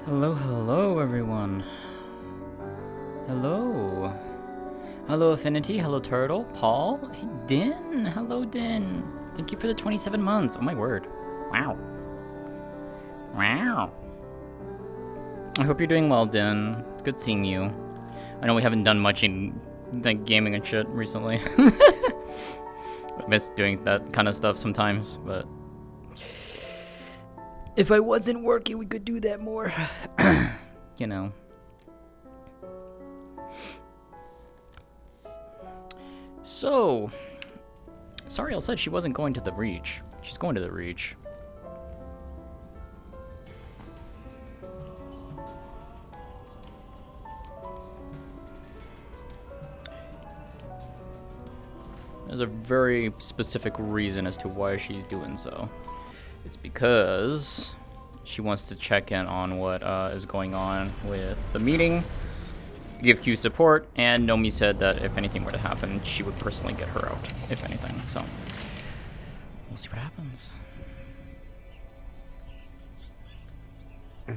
Hello, hello, everyone. Hello. Hello, Affinity. Hello, Turtle. Paul. Hey, Din. Hello, Din. Thank you for the 27 months. Oh, my word. Wow. Wow. I hope you're doing well, Din. It's good seeing you. I know we haven't done much in like gaming and shit recently. I miss doing that kind of stuff sometimes, but If I wasn't working, we could do that more. You know. So, Sariel said she wasn't going to the Reach. She's going to the Reach. There's a very specific reason as to why she's doing so. It's because she wants to check in on what is going on with the meeting, give Q support, and Nomi said that if anything were to happen, she would personally get her out, if anything. So, we'll see what happens.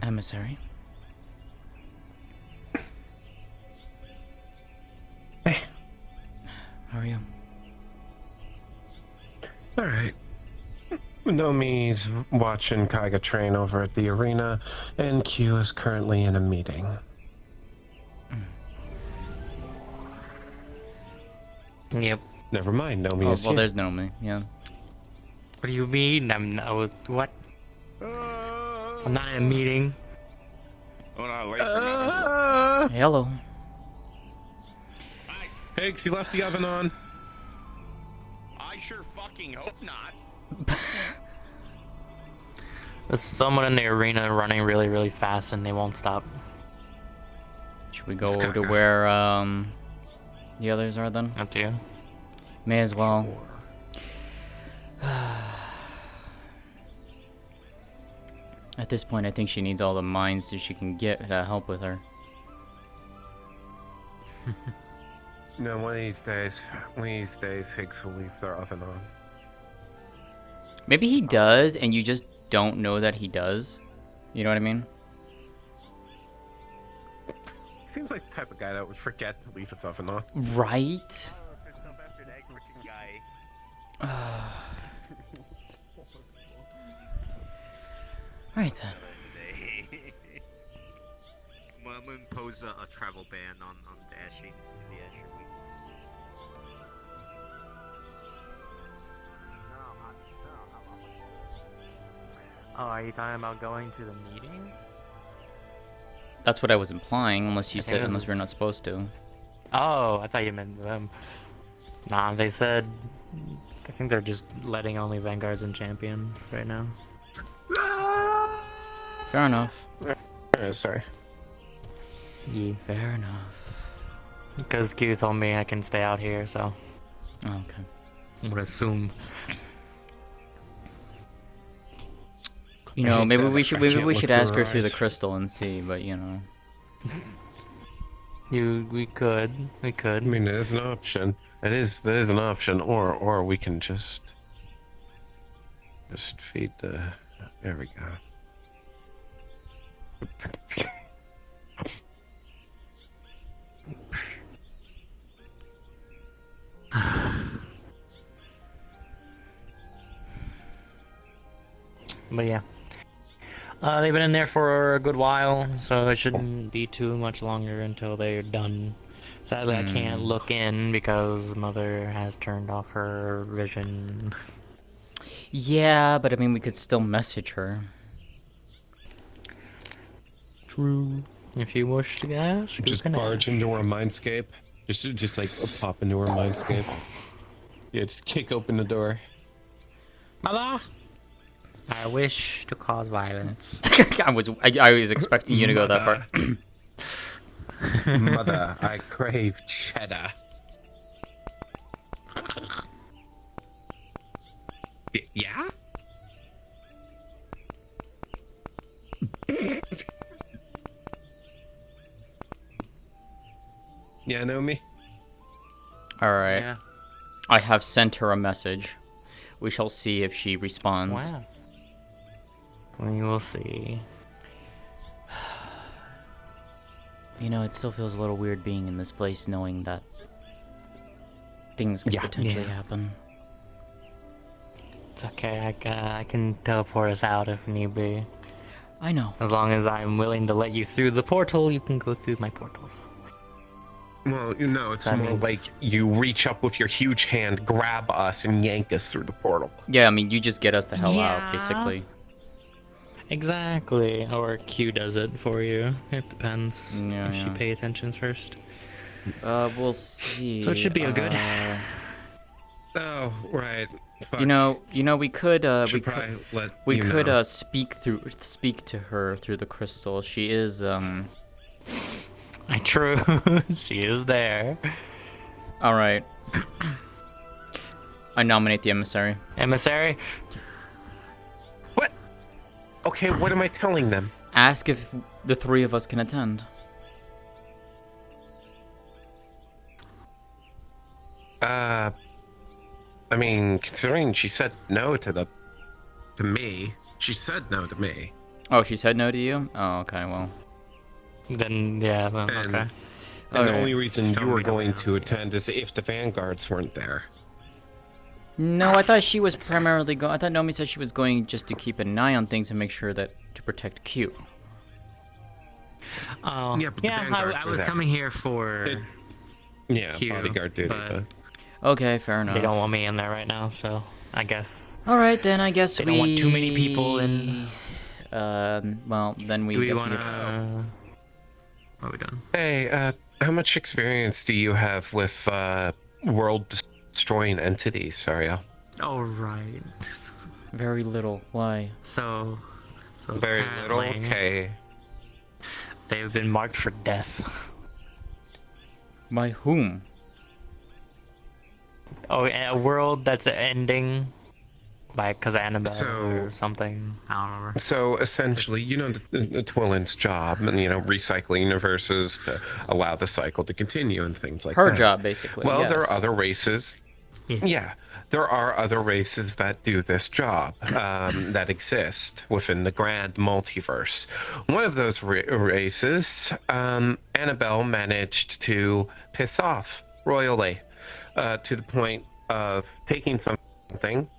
Emissary. Hey. How are you? All right. Nomi's watching Kaiga train over at the arena, and Q is currently in a meeting. Yep. Never mind, Nomi is well, here. there's Nomi, yeah. What do you mean? What? I'm not in a meeting. Hello. Higgs, you left the oven on. I sure fucking hope not. There's someone in the arena running really, really fast and they won't stop. Should we go over to where the others are then? Up to you. May as well. At this point, I think she needs all the mines that she can get to help with her. No, one of these days, Higgs will leave their oven on. Maybe he does, and you just don't know that he does. You know what I mean? Seems like the type of guy that would forget to leave his oven on. Right? Alright then. I'm gonna impose a travel ban on the Asher weeks. Oh, are you talking about going to the meeting? That's what I was implying, unless you I said, think unless we're not supposed to. Oh, I thought you meant them. Nah, they said... I think they're just letting only Vanguards and Champions right now. Fair enough. Sorry. Yeah. Fair enough. Because Q told me I can stay out here, so... Oh, okay. I would assume. You know, maybe we should ask her through the eyes. crystal and see, but you know. We could. I mean, it is an option. That is an option, or we can just feed the. There we go. But yeah. They've been in there for a good while, so it shouldn't be too much longer until they're done. Sadly, I can't look in because Mother has turned off her vision. Yeah, but I mean, we could still message her. True. If you wish to ask, Just barge into her mindscape. Just like pop into her mindscape. Yeah, just kick open the door. Mother! I wish to cause violence. I was expecting you to go that far. Mother, I crave cheddar. Yeah? Yeah, know me? Alright. Yeah. I have sent her a message. We shall see if she responds. Wow. We will see. You know, it still feels a little weird being in this place knowing that things could potentially happen. It's okay, I can teleport us out if need be. I know. As long as I'm willing to let you through the portal, you can go through my portals. Well, you know, it's That more means- like you reach up with your huge hand, grab us, and yank us through the portal. Yeah, I mean, you just get us the hell out, basically. Exactly. Or Q does it for you. It depends Yeah, if she yeah. pay attention first. We'll see. So it should be a good. Oh, right. Fuck. We could Should probably let we you could know. speak to her through the crystal. She is True. She is there. all right. I nominate the emissary. Emissary? What? Okay, what am I telling them? Ask if the three of us can attend. I mean, considering she said no to me, she said no to me. Oh, she said no to you? Oh, okay, well. Then, yeah, then, And- okay. And the Okay. only reason Show you were me the going way to out, attend is if the vanguards weren't there. No, I thought she was primarily going. I thought Nomi said she was going just to keep an eye on things and make sure that to protect Q. Oh, Yeah, but the vanguards I were was there. coming here for Yeah, Q, bodyguard duty. but Okay, fair enough. they don't want me in there right now, so I guess. All right, then I guess They we don't want too many people in. Well, then we Do we guess want we. to? What are we doing? Hey, how much experience do you have with world-destroying entities, Sariel? Oh, right. Very little. Why? So Very little. apparently Okay. They've been marked for death. By whom? Oh, a world that's ending by because of Annabelle So- or something. I don't remember. So essentially, the Twillin's job, and recycling universes to allow the cycle to continue and things like Her that. job, basically. Well, there yes. are other races. Yeah, there are other races that do this job that exist within the grand multiverse. One of those races, Annabelle managed to piss off royally to the point of taking something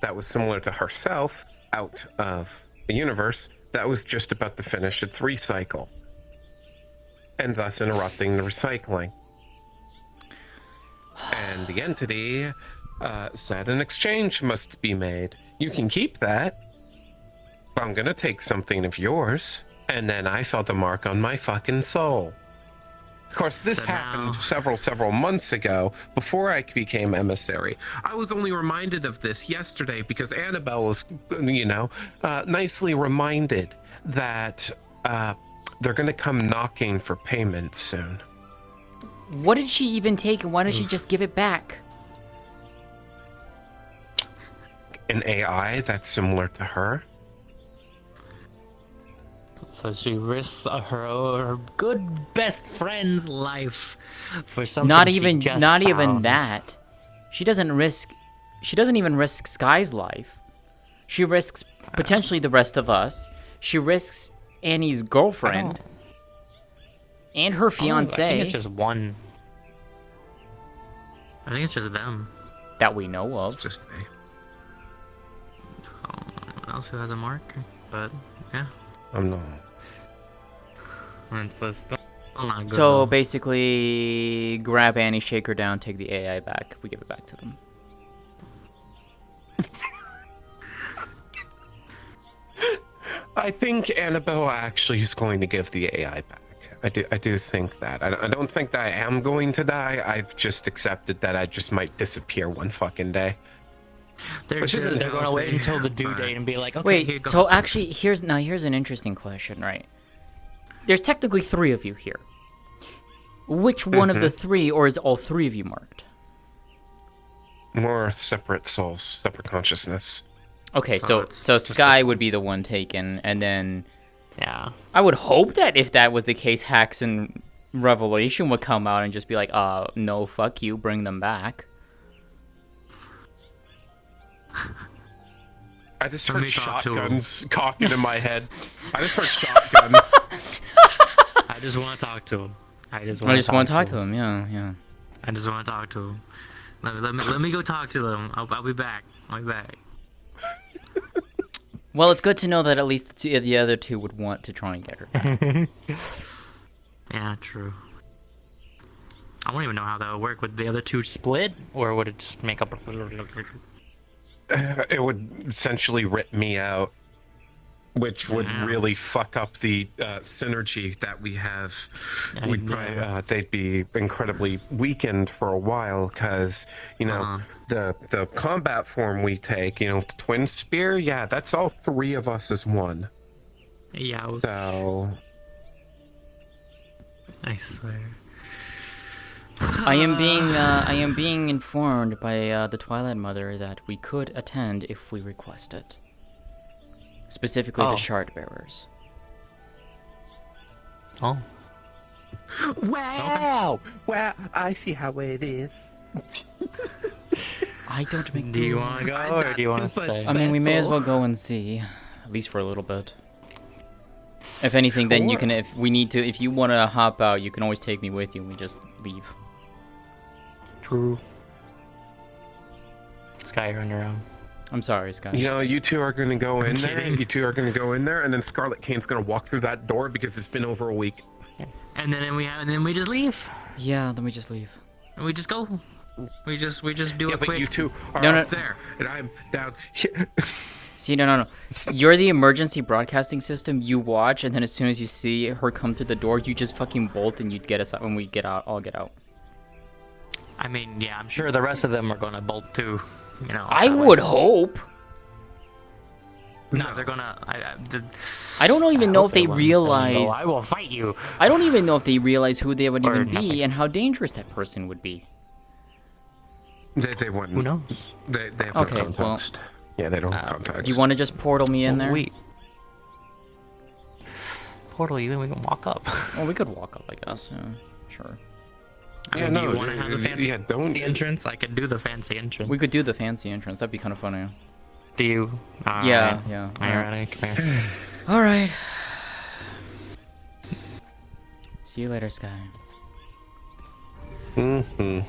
that was similar to herself out of the universe that was just about to finish its recycle, and thus interrupting the recycling. And the entity said an exchange must be made. You can keep that, but I'm gonna take something of yours. And then I felt a mark on my fucking soul. Of course, this So happened now- several months ago, before I became emissary. I was only reminded of this yesterday because Annabelle was, nicely reminded that they're gonna come knocking for payment soon. What did she even take, and why didn't she just give it back? An AI that's similar to her. So she risks her good best friend's life for something. Not she even just not even found. that. She doesn't even risk Sky's life. She risks potentially the rest of us. She risks Annie's girlfriend and her I think fiance it's just one. I think it's just them. that we know of. It's just me. I don't know anyone else who has a mark, but yeah. I'm not. It's still not good. So though. basically, grab Annie, shake her down, take the AI back. We give it back to them. I think Annabelle actually is going to give the AI back. I do think that. I don't think that I am going to die. I've just accepted that I just might disappear one fucking day. they're which isn't going to wait healthy, until the due but- date and be like, okay, Wait, here you go. so actually, here's an interesting question, right? There's technically 3 of you here. Which one of the 3, or is all 3 of you marked? More separate souls, separate consciousness. Okay, So so it's so just Sky would be the one taken, and then Yeah. I would hope that if that was the case, Hax and Revelation would come out and just be like, no, fuck you, bring them back. I just Let heard me talk to him. shotguns cocking in my head. I just heard shotguns. I just want to talk to him. I just I just want to talk to to them, yeah. I just want to talk to him. Let me go talk to them. I'll be back. I'll be back. Well, it's good to know that at least the other 2 would want to try and get her back. Yeah, true. I don't even know how that would work. Would the other 2 split, or would it just make up? It would essentially rip me out. which would Wow. really fuck up the synergy that we have. We'd probably, they'd be incredibly weakened for a while because the combat form we take, the twin spear, yeah, that's all three of us as one. Yeah. So I swear. I am being informed by the Twilight Mother that we could attend if we request it. Specifically, the shard bearers. Oh. wow, wow, I see how it is. I don't make. Do you want to go or do you want to stay? I mean, we may as well go and see, at least for a little bit. If anything, then you can. If we need to, if you want to hop out, you can always take me with you, and we just leave. True. Sky, you're on your own. I'm sorry, Sky. You two are going to go in there. kidding. You two are going to go in there, and then Scarlet Kane's going to walk through that door because it's been over a week. And then we just leave. Yeah, then we just leave. And we just go. We just do a But quick. you two are No, no. up there, and I'm down here. See, no. You're the emergency broadcasting system. You watch, and then as soon as you see her come through the door, you just fucking bolt, and you get us out. When we get out, I'll get out. I mean, yeah, I'm sure the rest of them are gonna bolt too. I would hope. No, they're gonna. I don't even know if they I realize. will fight you. I don't even know if they realize who they would Or even be nothing. and how dangerous that person would be. They wouldn't. Who knows? They have Okay, no well, context. Yeah, they don't have context. Do you want to just portal me in there? Wait. Portal you and we can walk up. Well, we could walk up, I guess. Yeah, sure. I mean, do you want to have a fancy don't. entrance? I could do the fancy entrance. We could do the fancy entrance. That'd be kind of funny. Do you? Yeah, yeah. Alright, come here. All right. See you later, Sky. Mm-hmm.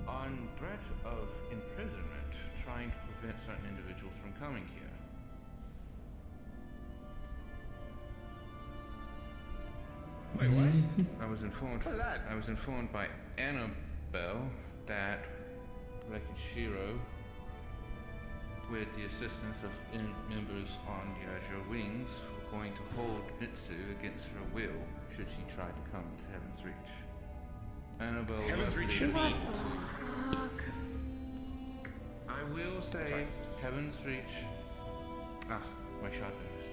On threat of imprisonment, trying to prevent certain individuals from coming here. Wait, what? I was informed by Annabelle that Shiro, with the assistance of members on the Azure Wings, were going to hold Mitsu against her will should she try to come to Heaven's Reach. Annabelle. Heaven's Reach should be. I will say Heaven's Reach. Ah, my shot is.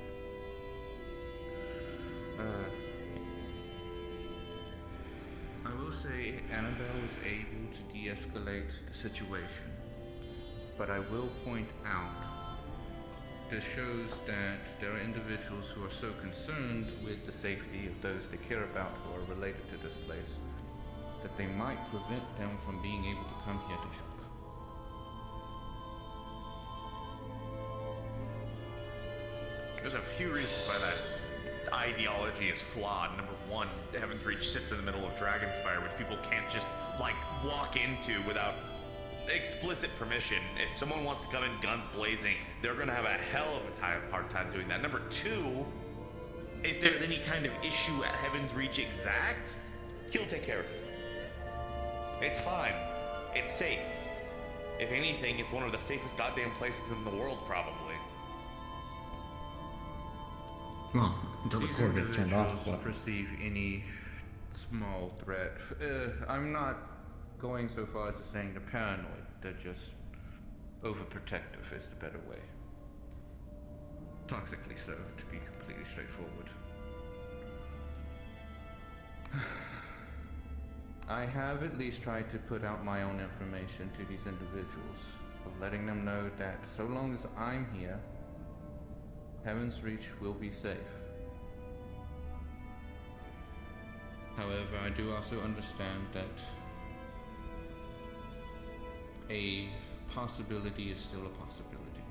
I will say Annabelle was able to de-escalate the situation, but I will point out this shows that there are individuals who are so concerned with the safety of those they care about who are related to this place that they might prevent them from being able to come here to help. There's a few reasons why that ideology is flawed. Number one, Heaven's Reach sits in the middle of Dragonspire, which people can't just, walk into without explicit permission. If someone wants to come in guns blazing, they're gonna have a hell of a hard time doing that. Number two, if there's any kind of issue at Heaven's Reach exact, he'll take care of it. It's fine. It's safe. If anything, it's one of the safest goddamn places in the world, probably. Well, until the These core gets turned off. individuals But perceive any small threat. I'm not going so far as to saying they're paranoid. They're just overprotective is the better way. Toxically so, to be completely straightforward. I have at least tried to put out my own information to these individuals, of letting them know that so long as I'm here, Heaven's Reach will be safe. However, I do also understand that a possibility is still a possibility.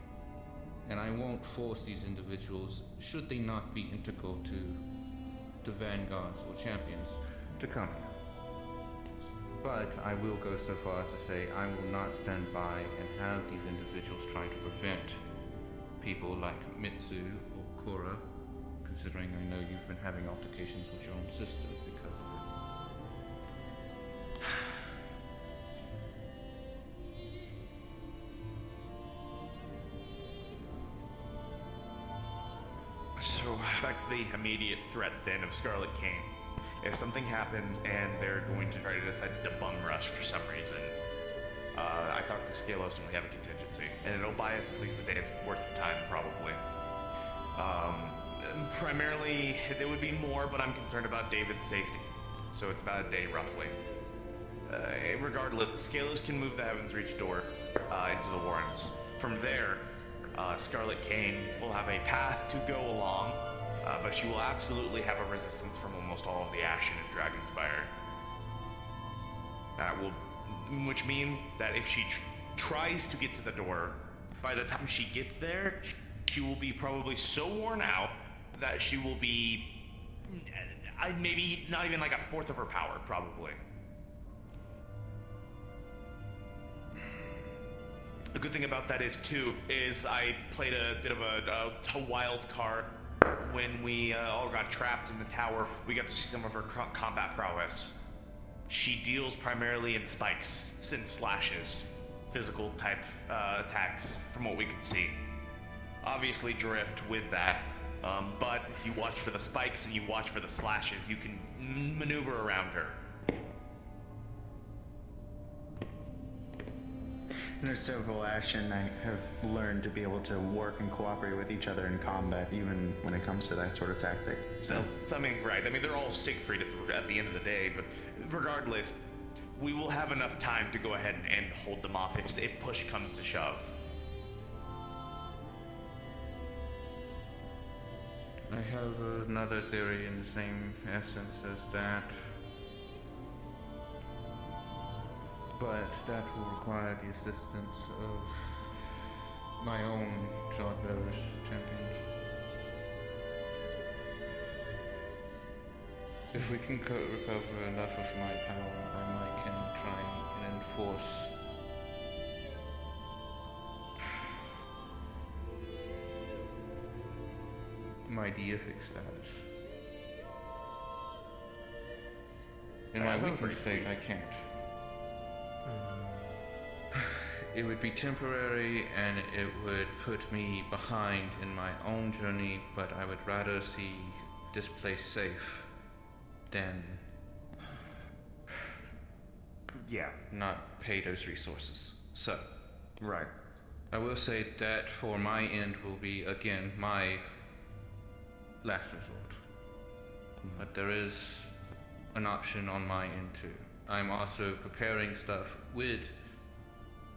And I won't force these individuals, should they not be integral to the vanguards or champions, to come here. But I will go so far as to say I will not stand by and have these individuals try to prevent people like Mitsu or Kura, considering I know you've been having altercations with your own sister because of it. So, back to the immediate threat then of Scarlet Cane. If something happens and they're going to try to decide to bum rush for some reason, I talked to Scalos and we have a contingency. And it'll buy us at least a day's worth of time, probably. Primarily, there would be more, but I'm concerned about David's safety. So it's about a day, roughly. Regardless, Scalos can move the Heaven's Reach door into the Warrens. From there, Scarlet Cane will have a path to go along, but she will absolutely have a resistance from almost all of the Ashen and Dragonspire. Which means that if she tries to get to the door, by the time she gets there, she will be probably so worn out that she will be maybe not even like a fourth of her power, probably. The good thing about that is I played a bit of a wild card when we all got trapped in the tower. We got to see some of her combat prowess. She deals primarily in spikes, and slashes, physical type attacks, from what we can see. Obviously drift with that, but if you watch for the spikes and you watch for the slashes, you can maneuver around her. There's several Ashen that have learned to be able to work and cooperate with each other in combat, even when it comes to that sort of tactic. So. I mean, right. I mean, they're all Siegfried at the end of the day, but regardless, we will have enough time to go ahead and hold them off if push comes to shove. I have another theory in the same essence as that. But that will require the assistance of my own Shardbearers champions. If we can recover enough of my power, I might can try and enforce my deific status. In my weakest state, I can't. It would be temporary and it would put me behind in my own journey, but I would rather see this place safe than not pay those resources. So, right. I will say that for my end will be again my last resort. But there is an option on my end too. I'm also preparing stuff with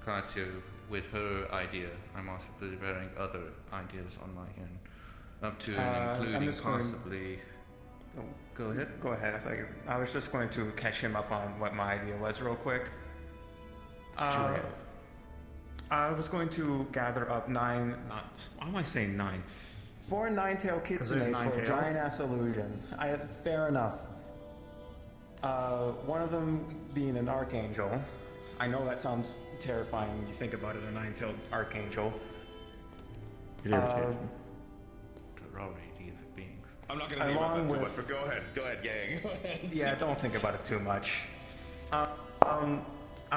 Katsu with her idea. I'm also preparing other ideas on my end, up to and including possibly. Go ahead. Go ahead. I was just going to catch him up on what my idea was real quick. I was going to gather up 9. Why am I saying 9? 4 9-tailed kitsunes for a giant ass illusion. Fair enough. One of them being an archangel. I know that sounds terrifying when you think about it, a 9-tailed archangel. They're already deific beings. I'm not gonna think about that too much, but go ahead, gang. Go ahead. Yeah, don't think about it too much. I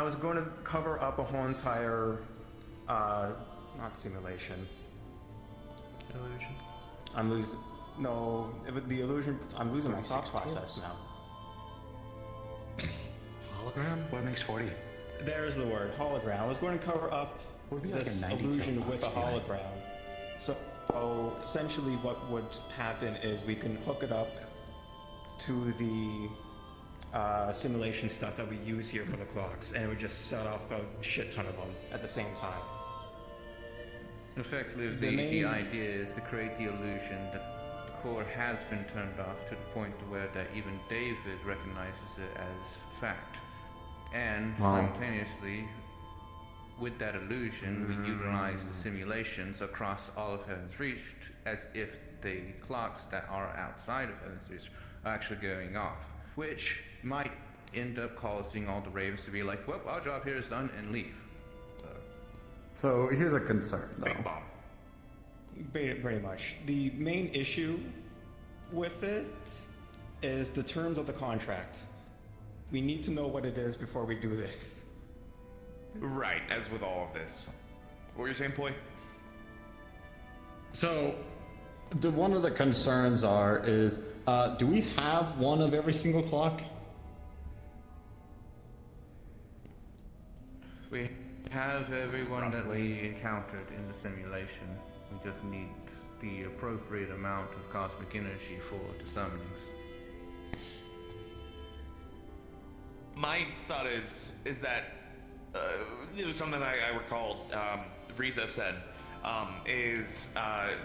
was going to cover up a whole entire, not simulation. Illusion. The illusion. I'm losing my thought process now. Hologram? What makes 40? There's the word, hologram. I was going to cover up this illusion with a hologram. So essentially what would happen is we can hook it up to the simulation stuff that we use here for the clocks, and it would just set off a shit ton of them at the same time. Effectively, the idea is to create the illusion that the core has been turned off to the point where that even David recognizes it as fact. And simultaneously, with that illusion, we utilize the simulations across all of Heaven's Reach as if the clocks that are outside of Heaven's Reach are actually going off, which might end up causing all the ravens to be like, well, our job here is done, and leave. So here's a concern, though. Big bomb. Pretty much. The main issue with it is the terms of the contract. We need to know what it is before we do this. Right, as with all of this. What were you saying, Ploy? So, one of the concerns is, do we have one of every single clock? We have everyone that we encountered in the simulation. We just need the appropriate amount of cosmic energy for the summonings. My thought is that it was something I recalled Riza said,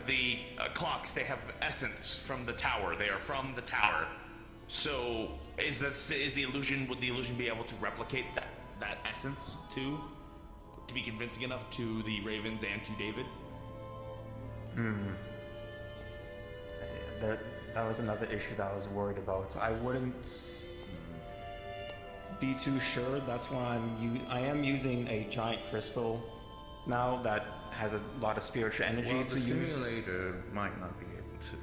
the clocks, they have essence from the tower. They are from the tower. So would the illusion be able to replicate that essence too? To be convincing enough to the ravens and to David? That was another issue that I was worried about. I wouldn't be too sure. That's why I am using a giant crystal now that has a lot of spiritual energy Well, to the use. simulator might not be able to.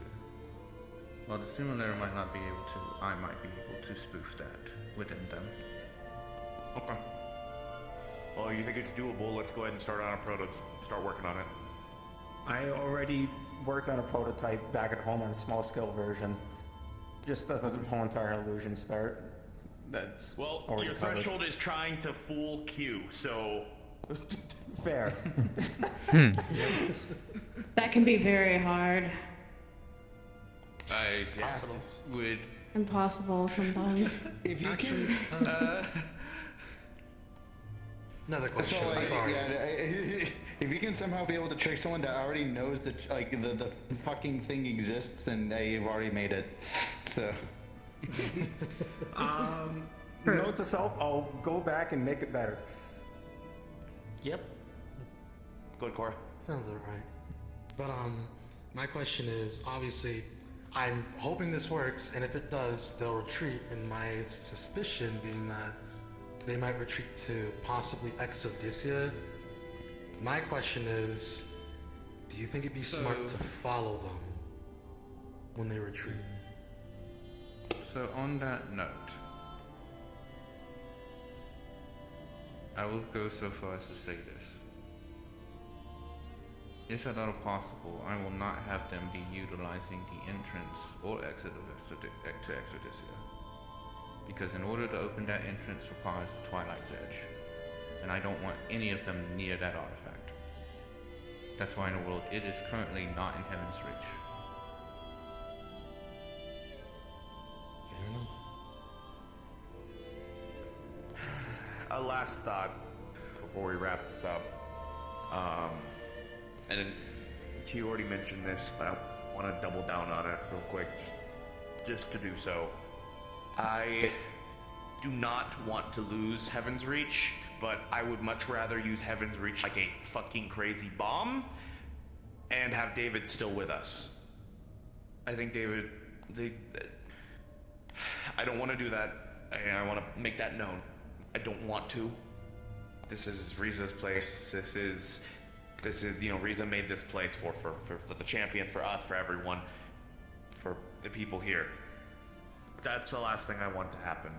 Well, the simulator might not be able to. I might be able to spoof that within them. Okay. Well, you think it's doable? Let's go ahead and start on a prototype. Start working on it. I already worked on a prototype back at home on a small scale version. Just the whole entire illusion start. That's Well, already your covered. threshold is trying to fool Q, so Fair. That can be very hard. I would. Impossible sometimes. If you Actually, another question. So, Sorry. if you can somehow be able to trick someone that already knows that the fucking thing exists, then they've already made it. So. Note to self, I'll go back and make it better. Yep. Good, Cora. Sounds alright. But my question is, obviously, I'm hoping this works, and if it does, they'll retreat. And my suspicion being that they might retreat to possibly Exodysia. My question is, do you think it'd be smart to follow them when they retreat? So on that note, I will go so far as to say this. If at all possible, I will not have them be utilizing the entrance or exit of to Exodysia. Because in order to open that entrance requires the Twilight's Edge. And I don't want any of them near that artifact. That's why in the world it is currently not in Heaven's Reach. Fair enough. A last thought before we wrap this up. And then Q already mentioned this, but I want to double down on it real quick, just to do so. I do not want to lose Heaven's Reach, but I would much rather use Heaven's Reach like a fucking crazy bomb and have David still with us. I think David, I don't want to do that, and I want to make that known. I don't want to. This is Riza's place. This is, Riza made this place for the champion, for us, for everyone, for the people here. That's the last thing I want to happen.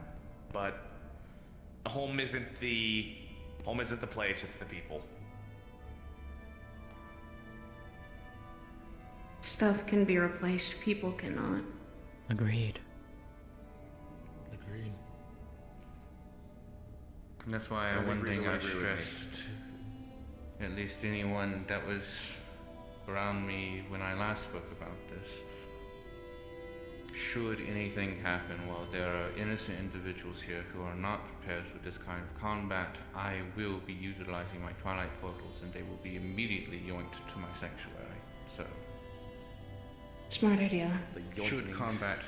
But home isn't the place, it's the people. Stuff can be replaced, people cannot. Agreed. Agreed. And that's why I think one Riza thing would I agree with me. stressed, at least anyone that was around me when I last spoke about this, should anything happen while there are innocent individuals here who are not prepared for this kind of combat, I will be utilizing my Twilight portals and they will be immediately yoinked to my sanctuary. So, Smart idea. should combat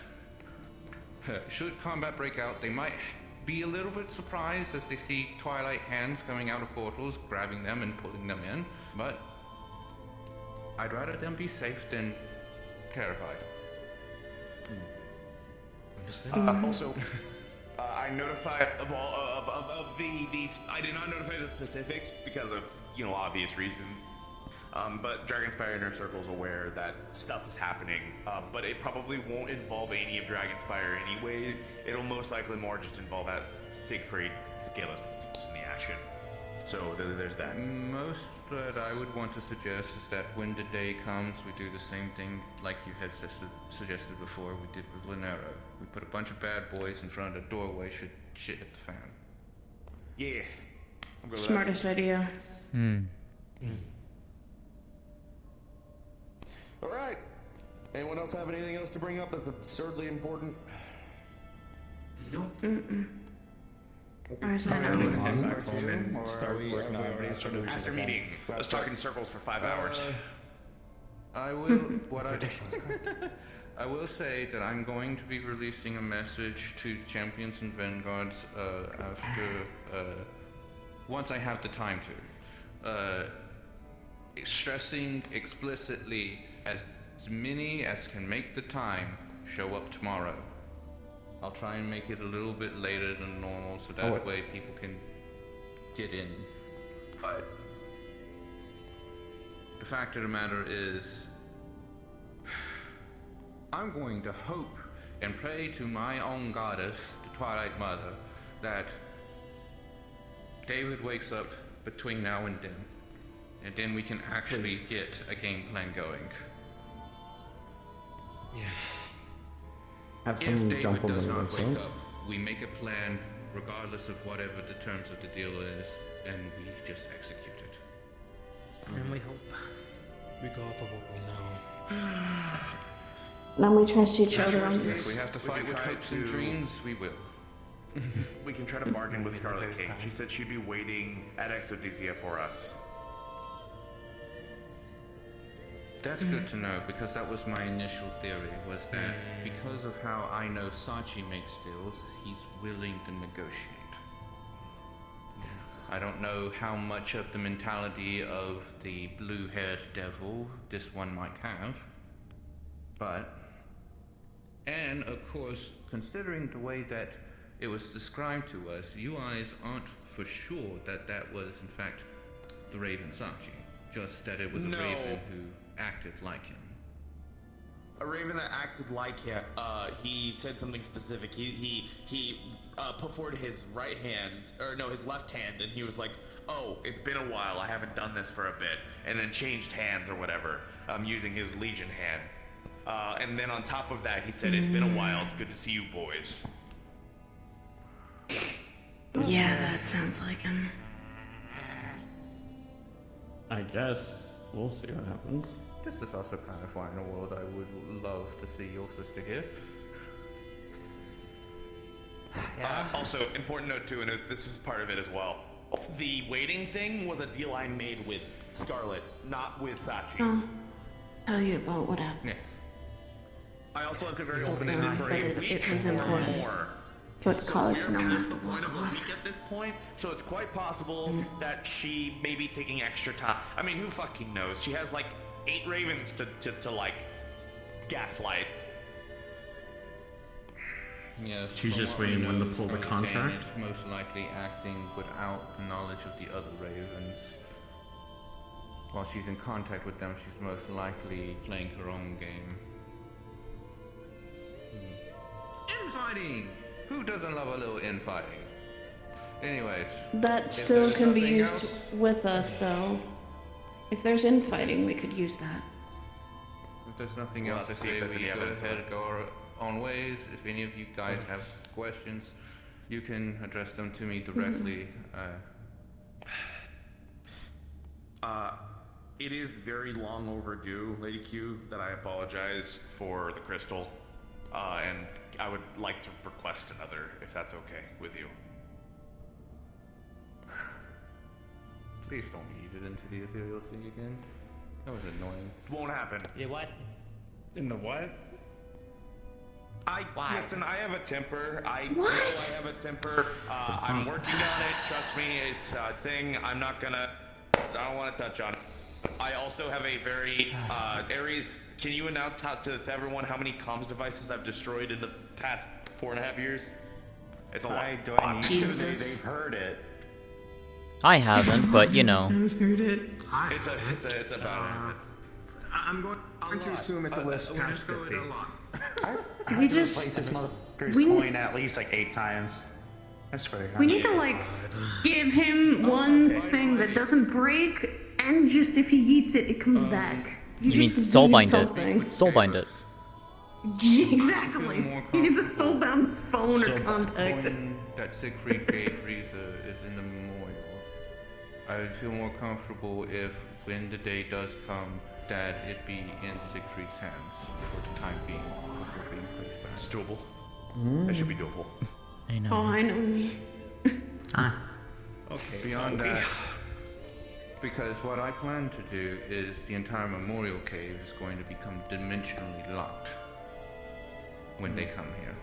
break out, they might be a little bit surprised as they see Twilight hands coming out of portals, grabbing them and pulling them in, but I'd rather them be safe than terrified. Understand? Also, I I notified of all of these. I did not notify the specifics because of obvious reason. But Dragonspire Inner Circle's aware that stuff is happening. But it probably won't involve any of Dragonspire anyway. It'll most likely more just involve Siegfried Skillet in the action. So there's that. Most that I would want to suggest is that when the day comes, we do the same thing like you had suggested before we did with Linero. We put a bunch of bad boys in front of the doorway should shit hit the fan. Yeah. Smartest idea. All right. Anyone else have anything else to bring up that's absurdly important? Nope. As I know. After meeting, let's talk in circles for 5 hours. I will. I will say that I'm going to be releasing a message to champions and vanguards after once I have the time to, stressing explicitly as many as can make the time show up tomorrow. I'll try and make it a little bit later than normal so that way people can get in. But the fact of the matter is, I'm going to hope and pray to my own goddess, the Twilight Mother, that David wakes up between now and then we can actually get a game plan going. Yeah. Have If someone David jump on does the not website. wake up, we make a plan regardless of whatever the terms of the deal is, and we just execute it. And we hope. We go off of what we know. Now we trust each other on If we this. have to fight with hopes and dreams, we will. We can try to bargain with Scarlet King. She said she'd be waiting at Exodesia for us. That's good to know, because that was my initial theory, was that because of how I know Sachi makes deals, he's willing to negotiate. I don't know how much of the mentality of the blue-haired devil this one might have, but... And, of course, considering the way that it was described to us, you guys aren't for sure that that was, in fact, the Raven Sachi. Just that it was a Raven who acted like him. A Raven that acted like him. He said something specific. He put forward his right hand, or no, his left hand, and he was like, Oh, it's been a while. I haven't done this for a bit. And then changed hands or whatever, using his Legion hand. And then on top of that, he said, it's been a while. It's good to see you boys. Yeah, that sounds like him. I guess we'll see what happens. This is also kind of why in the world I would love to see your sister here. Also, important note too, and this is part of it as well. The waiting thing was a deal I made with Scarlet, not with Sachi. I'll tell you about what happened. Yes. I also left it very But open-ended for a it week was or important. more. Could So cause we're no past the point of a week at this point, so it's quite possible that she may be taking extra time. I mean, who fucking knows? She has like 8 ravens to like gaslight. Yes. She's from just what we waiting when know, to pull the Scarlet Kane contract? is most likely acting without the knowledge of the other ravens. While she's in contact with them, she's most likely playing her own game. Infighting! Who doesn't love a little infighting? Anyways. That if still there's can be nothing used else- with us, though. If there's infighting, we could use that. If there's nothing We'll else to have to see say, if there's we any go evidence of ahead it. and go our own ways. If any of you guys have questions, you can address them to me directly. It is very long overdue, Lady Q, that I apologize for the crystal. And I would like to request another, if that's okay with you. Please don't use it into the ethereal sea again. That was annoying. Won't happen. Yeah, what? In the what? Listen, I have a temper. I know I have a temper. I'm working on it. Trust me, it's a thing. I don't want to touch on it. I also have a very, Ares, can you announce to everyone how many comms devices I've destroyed in the past 4.5 years? It's a lot. Do I need to? Jesus. They've heard it. I haven't, but you know. It's a bad I'm going to assume it's a list past 50. We just Place this motherfucker's we- coin at least like 8 times. I swear to God. we need to like give him one thing that doesn't break, and just if he eats it, it comes back. You mean just soulbind need it? something. Soulbind it. Exactly. He needs a soulbound phone or contact. Coin that Siegfried gave Riza is in the memorial. I would feel more comfortable if, when the day does come, that it be in Siegfried's hands for the time being before being placed back. It's doable. That should be doable. I know. Oh, I know me. Okay. Beyond that, because what I plan to do is the entire memorial cave is going to become dimensionally locked when they come here.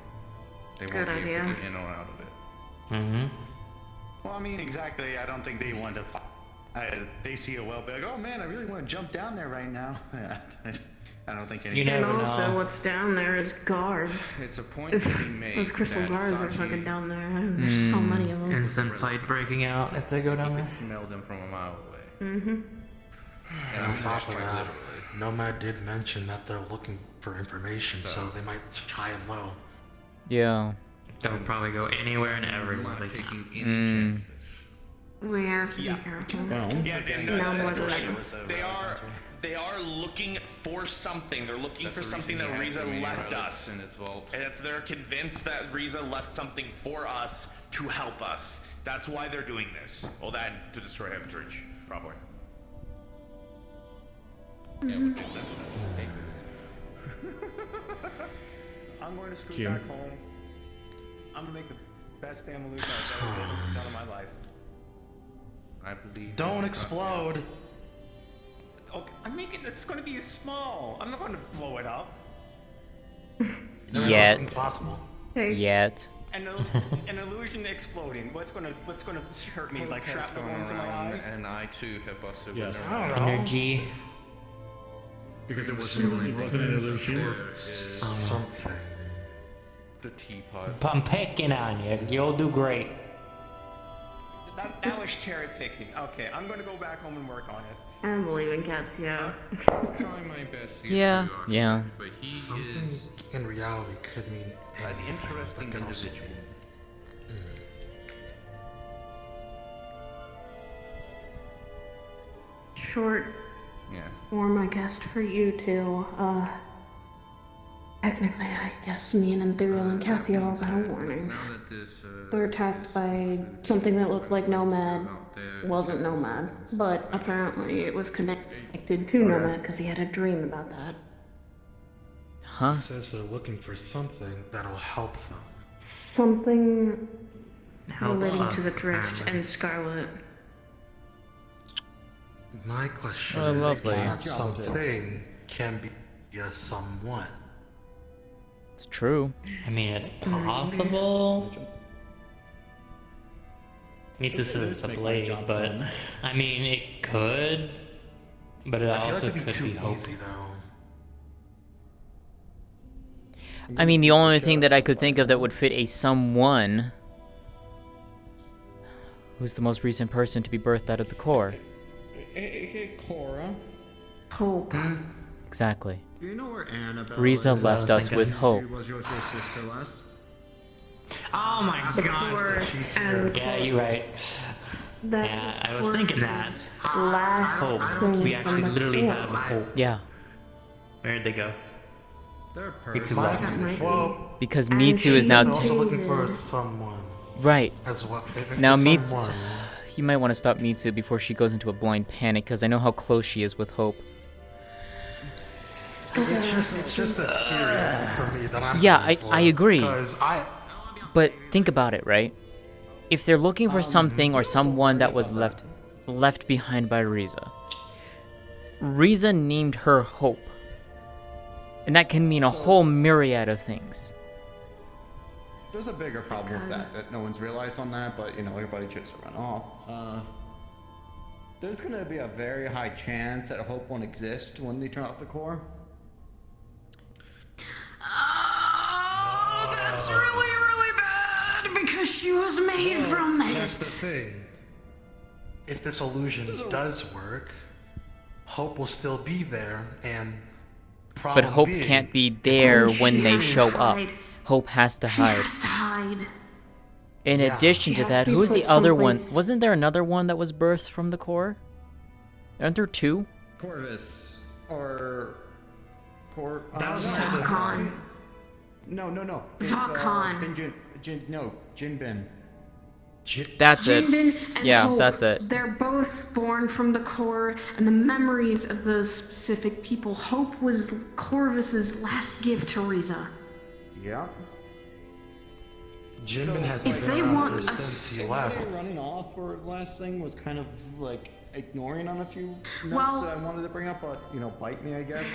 They Good won't be able idea. to get in or out of it. Mm-hmm. Well, I mean, exactly. I don't think they want to. They see a well, be like, oh man, I really want to jump down there right now. I don't think any. You And never also, know. what's down there is guards. It's a point to be made. Those crystal that guards are Saji- fucking down there. There's so many of them. Instant fight breaking out if they go down You there. can smell them from a mile away. Mm-hmm. And On I'm top just of quite that, literally. Nomad did mention that they're looking for information, so they might try and low. Yeah. They'll probably go anywhere and I'm everywhere not they taking can. any chances. We have to be careful. Yeah, and No more that's than correct. ever. They are looking for something. They're looking That's for the something reason that he Riza had so many left relics us. in his vault. And they're convinced that Riza left something for us to help us. That's why they're doing this. Well, that to destroy Heaven's Reach, probably. Yeah, we did that. I'm going to scoot back home. I'm gonna make the best damn illusion I've ever done in my life. I believe. Don't explode! Okay, I'm making it's going to be small. I'm not going to blow it up. Yet. Impossible. Hey, Yet. An illusion exploding. What's gonna hurt me? Like shrapnel going into my eye? And I too have also Yes. I don't know. Energy. Because it wasn't an illusion. Something. the teapot. I'm picking on you. You'll do great. That was cherry picking. Okay, I'm going to go back home and work on it. I don't believe in cats, yeah. I'm trying my best here. Yeah, to be yeah. honest, But he Something is in reality could mean an anything, interesting but can also- individual. Short Yeah. form, I guess, for you two. Technically, I guess me and Ethereal and Cassie all got a warning. Now that this We were attacked by something that looked like Nomad. Wasn't Nomad, but apparently it was connected to Nomad because he had a dream about that. Huh? It says they're looking for something that'll help them. Something Help relating to us, the Drift apparently. and Scarlet. My question Oh, is, lovely. that something can be a someone. It's true. I mean, it's possible. Mitsu says it's a blade, but I mean, it could. But it I feel like also it'd be could too be hope. easy though. I mean, the only thing that I could think of that would fit a someone. Who's the most recent person to be birthed out of the core? Hey, Cora. Hope. Exactly. Do you know where Annabelle Riza is? left us with hope. She was your sister last. Oh my The god. core and the Yeah, core. you're right. That Yeah, I was thinking that. last Hope. thing We from actually the literally core. have hope. Yeah, Where'd they go? They're We could perfect. walk. That might be. Well, because And Mitsu is she now they're also looking for is- someone right. as well. If Now it's Mitsu, someone, you might want to stop Mitsu before she goes into a blind panic, because I know how close she is with Hope. it's just a theory for me that I'm. Yeah, going for, I agree. Because But think about it, right? If they're looking for something or someone that was left behind by Riza, Riza named her Hope, and that can mean a whole myriad of things. There's a bigger problem with that no one's realized on that, but you know, everybody just run off. There's gonna be a very high chance that Hope won't exist when they turn off the core. Oh, that's really, really bad because She was made from it. That's the thing. If this illusion does work, Hope will still be there, and But Hope being, can't be there she when they has show to up. hide. Hope has to She hide. has to hide. In addition She to has that, to be who's the put other one? someplace. Wasn't there another one that was birthed from the core? Aren't there two? Corvus or That's Zarkon. No. Zarkon. Jinbin. That's it. Jinbin and Yeah, Hope, that's it. They're both born from the core, and the memories of those specific people. Hope was Corvus's last gift to Riza. Yeah. Jinbin has If been they around want ever a since he left. Running off for the last thing was kind of like ignoring on a few notes Well- that I wanted to bring up, but bite me, I guess.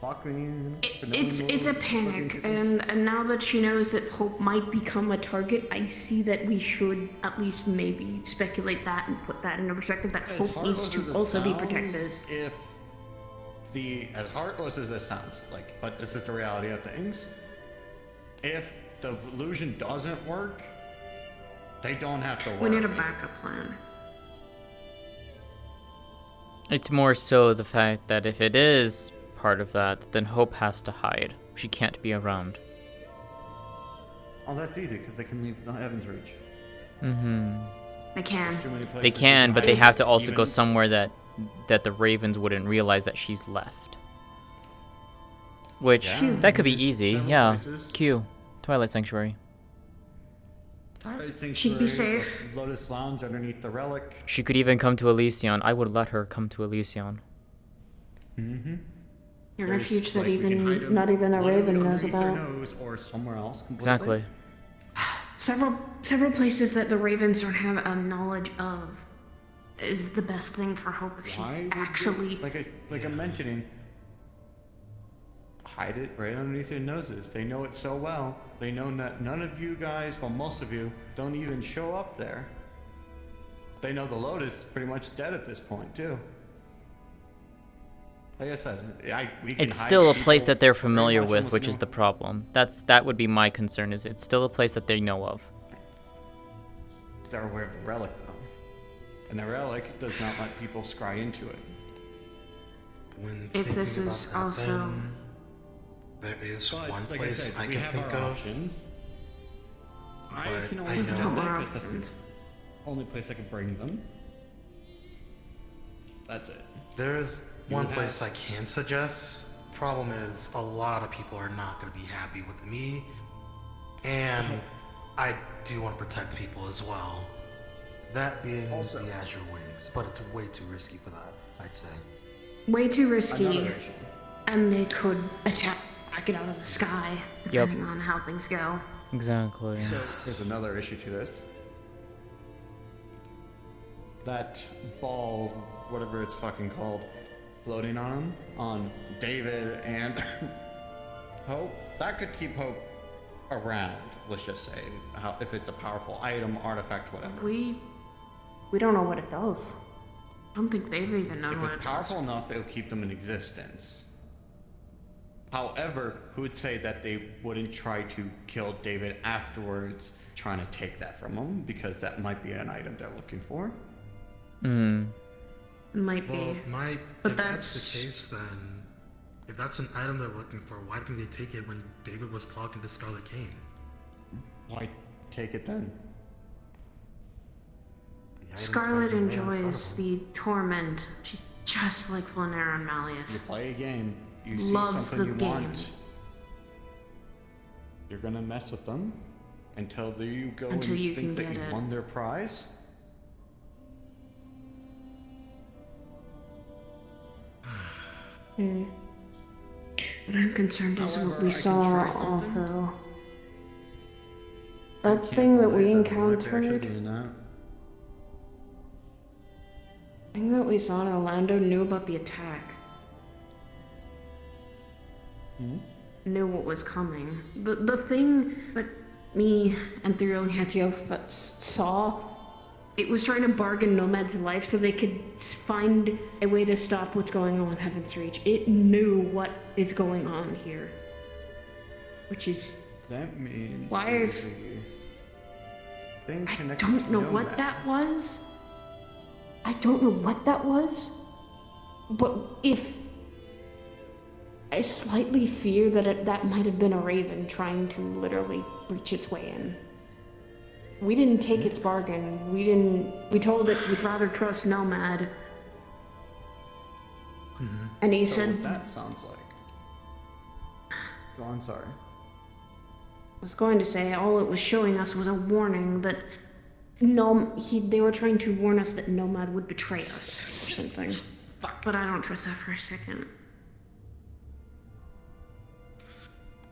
Fuck me. It's a panic, and now that she knows that Hope might become a target, I see that we should at least maybe speculate that and put that into perspective. That As Hope needs heartless as to it also be sounds, protected. As heartless as this sounds, but this is the reality of things. If the illusion doesn't work, they don't have to worry. We need a backup plan. It's more so the fact that if it is part of that, then Hope has to hide. She can't be around. Oh, that's easy because they can leave the Heaven's Reach. Mm-hmm. They can. They can, but they have to also go somewhere that the Ravens wouldn't realize that she's left. Which, Yeah. that could be easy, Several yeah. places. Q. Twilight Sanctuary. She'd be safe. Lotus Lounge underneath the relic. She could even come to Elysion. I would let her come to Elysion. Mm-hmm. A refuge that Like, we can hide 'em not even a literally raven knows underneath their about. nose Or somewhere else completely. Exactly. Several places that the ravens don't have a knowledge of is the best thing for Hope if she's Why would actually. like I'm mentioning, hide it right underneath their noses. They know it so well. They know that none of you guys, well, most of you, don't even show up there. They know the Lotus is pretty much dead at this point too. Like I said, we can It's hide still a people place that they're pretty familiar much with, almost which is the problem. That would be my concern, is it's still a place that they know of. They're aware of the relic though, and the relic does not let people scry into it. When If this thinking is about that, also- then there is But, one like place I said, I we can have think our of. options. I but can I only know- suggest that Our because that's the options. only place I can bring them. That's it. There is You one have- place I can suggest. Problem is, a lot of people are not going to be happy with me, and I do want to protect people as well. That being Also- the Azure Wings, but it's way too risky for that, I'd say. Way too risky, Another issue. and they could attack it out of the sky, Yep. depending on how things go. Exactly. So there's another issue to this. That ball, whatever it's fucking called, floating on him, on David and Hope, that could keep Hope around, let's just say, if it's a powerful item, artifact, whatever. We don't know what it does. I don't think they've even known If what it's it powerful does. enough, it'll keep them in existence. However, who would say that they wouldn't try to kill David afterwards, trying to take that from him, because that might be an item they're looking for? Mm. Might Well, be. if But that's that's- the case, then if that's an item they're looking for, why didn't they take it when David was talking to Scarlet Kane? Why take it then? The item's Scarlet right there in front of enjoys them. the torment. She's just like Flanera and You Malleus. play a game, you Loves see something the you want, game. you're gonna mess with them until you go Until and you think can that get you it. won their prize. Hmm. What I'm concerned is However, what we I can saw try something. also. I That can't thing that we believe that we're actually encountered, doing that. thing that we saw in Orlando knew about the attack. Hmm? Knew what was coming. The thing that me and Thuriel and Hatio saw, it was trying to bargain Nomad's life so they could find a way to stop what's going on with Heaven's Reach. It knew what is going on here. Which is That means Why we if- Thing I connected don't to know Nomad. what that was. I don't know what that was. But if... I slightly fear that that might have been a raven trying to literally breach its way in. We didn't take its bargain. We told it we'd rather trust Nomad. And he So said... what that sounds like. Go on, sorry. I was going to say all it was showing us was a warning that they were trying to warn us that Nomad would betray us or something. Fuck. But I don't trust that for a second.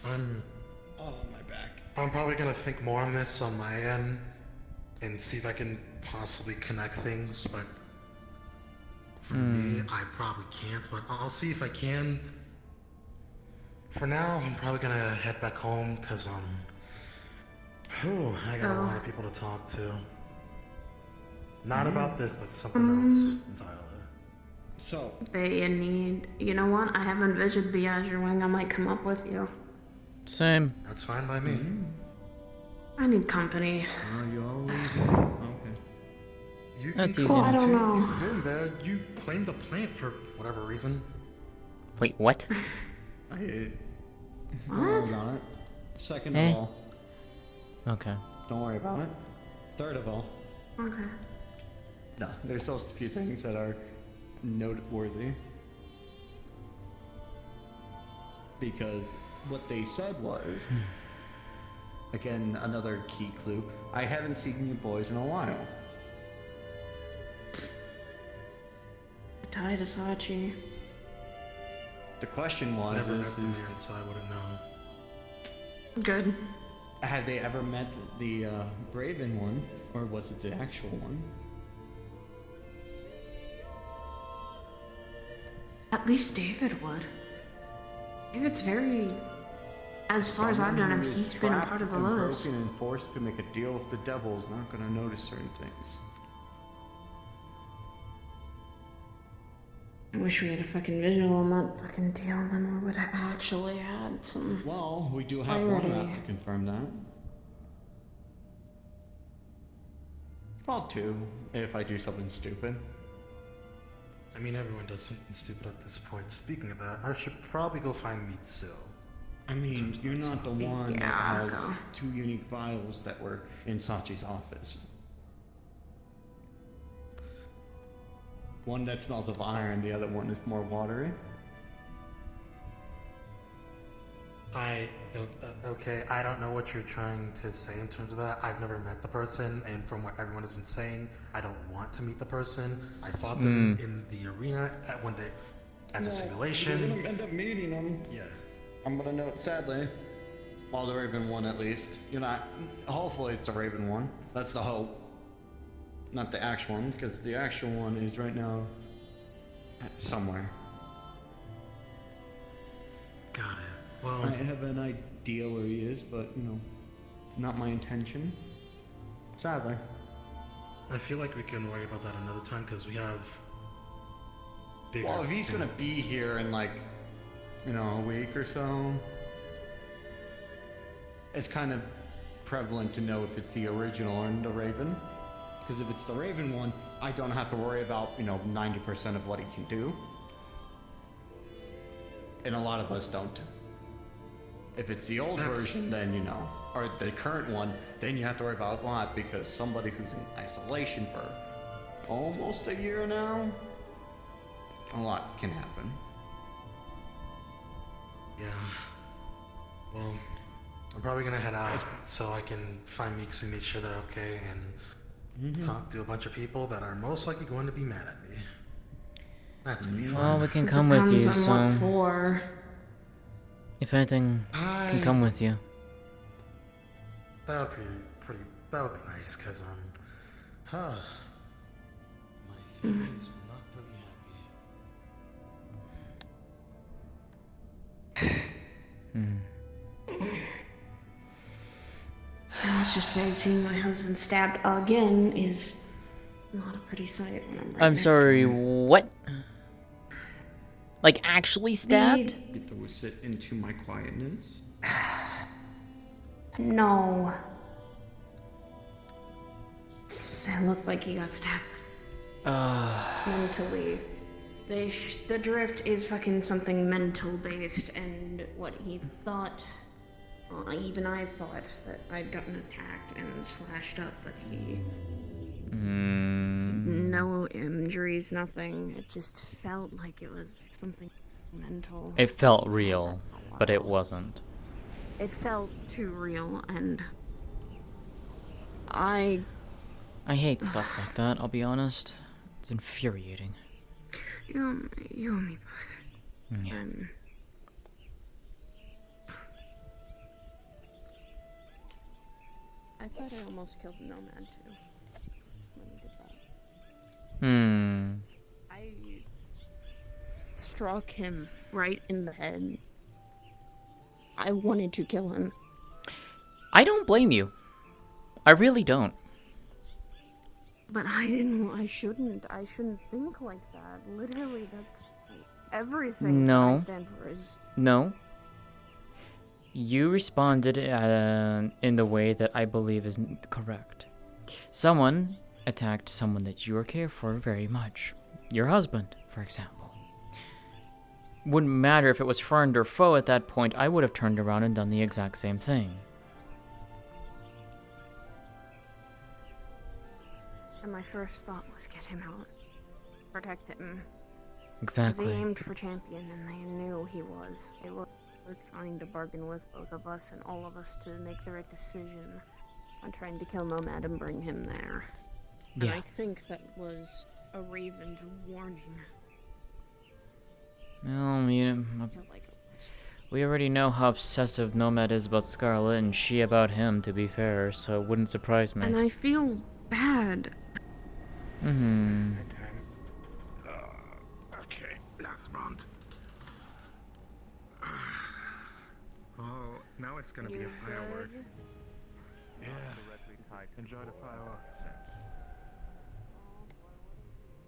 Oh, my back. I'm probably gonna think more on this on my end and see if I can possibly connect things, but for me, I probably can't, but I'll see if I can. For now, I'm probably gonna head back home, cause I got a lot of people to talk to. Not about this, but something else entirely. So, You know what? I have envisioned the Azure Wing. I might come up with you. Same. That's fine by me. I need company. you all leave. Okay. You That's can easy. come I don't too. know. You've been there. You claimed the plant for whatever reason. Wait, what? What? On it. Second Eh? of all, Okay. don't worry about it. Third of all, Okay. no, there's still a few things that are noteworthy. Because what they said was, again, another key clue, I haven't seen you boys in a while. Tied to Sachi. The question was, Never met them here, so I wouldn't know. Good. have they ever met the Braven one, or was it the actual one? At least David would. David's very... As far as I've known him, he's been a part of the Lotus. Broken and forced to make a deal with the devil is not going to notice certain things. I wish we had a fucking visual on that fucking deal, then we would have actually had some... Well, we do have one map to confirm that. Well, two, if I do something stupid. I mean, everyone does something stupid at this point. Speaking of that, I should probably go find Mitsu. I mean, you're not the one that Yeah, has go. 2 unique vials that were in Sachi's office. One that smells of iron, the other one is more watery. Okay, I don't know what you're trying to say in terms of that. I've never met the person, and from what everyone has been saying, I don't want to meet the person. I fought them in the arena at one day as a simulation. You're gonna end up meeting them. Yeah. I'm gonna note, sadly, well, the Raven one at least. You're not. Hopefully, it's the Raven one. That's the hope. Not the actual one, because the actual one is right now somewhere. Got it. Well, I have an idea where he is, but you know, not my intention. Sadly. I feel like we can worry about that another time because we have bigger Well, if he's gonna things. be here in like, you know, a week or so, it's kind of prevalent to know if it's the original and the Raven. Because if it's the Raven one, I don't have to worry about, you know, 90% of what he can do. And a lot of us don't. If it's the old version, then, you know, or the current one, then you have to worry about a lot because somebody who's in isolation for almost a year now, a lot can happen. Yeah. Well, I'm probably gonna head out so I can find Meeks and make sure they're okay and talk to a bunch of people that are most likely going to be mad at me. That's gonna be fun. Well, we can come with you, Depends on what so for. if anything, can come with you. That would be pretty. That would be nice, cause my family's not gonna be happy. Let's just say seeing my husband stabbed again is not a pretty sight when I'm right I'm next sorry, to him. what? Like actually stabbed? Get to sit into my quietness. No. It looked like he got stabbed. Mentally. The drift is fucking something mental based, and what he thought, well, even I thought that I'd gotten attacked and slashed up, but he. No injuries, nothing. It just felt like it was something mental. It felt real, but it wasn't. It felt too real, and I hate stuff like that, I'll be honest. It's infuriating. You and me both. Yeah. I thought I almost killed the Nomad too. When he did that. I struck him right in the head. I wanted to kill him. I don't blame you. I really don't. But I shouldn't think like that. Literally, that's everything I stand for is... No. You responded in the way that I believe is correct. Someone attacked someone that you care for very much. Your husband, for example. Wouldn't matter if it was friend or foe at that point, I would have turned around and done the exact same thing. And my first thought was get him out. Protect him. Exactly. They aimed for Champion and they knew he was. They were trying to bargain with both of us and all of us to make the right decision on trying to kill Nomad and bring him there. And Yeah. I think that was a Raven's warning. Well, we already know how obsessive Nomad is about Scarlet and she about him, to be fair, so it wouldn't surprise me. And I feel bad. Okay, last round. Oh, now it's gonna be a firework. Yeah. Enjoy the firework.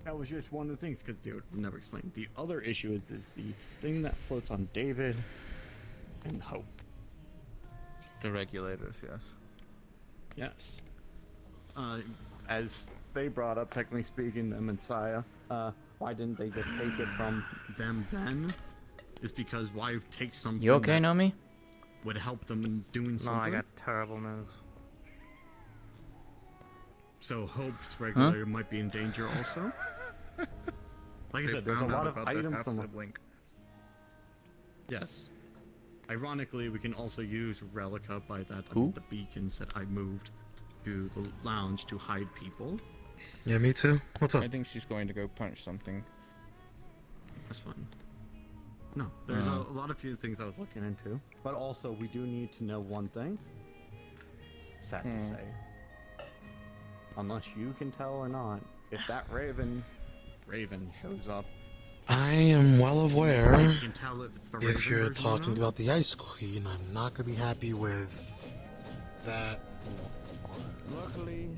That was just one of the things, because they would never explain. The other issue is the thing that floats on David and Hope. The regulators, yes. Yes. As they brought up, technically speaking, them and Saya, why didn't they just take it from them then? Is because why take something You okay, Nomi? would help them in doing something? No, I got terrible news. So Hope's regulator might be in danger also? Like I said, there's a lot of items from sibling. Yes. Ironically, we can also use Relica by that the beacons that I moved to the lounge to hide people. Yeah, me too. What's up? I think she's going to go punch something. That's fine. No, there's a lot of few things I was looking into. But also, we do need to know one thing. Sad to say. Unless you can tell or not, if that Raven shows up. I am well aware. You can tell if it's the If Raven you're version or talking not. about the Ice Queen, I'm not gonna be happy with that. Luckily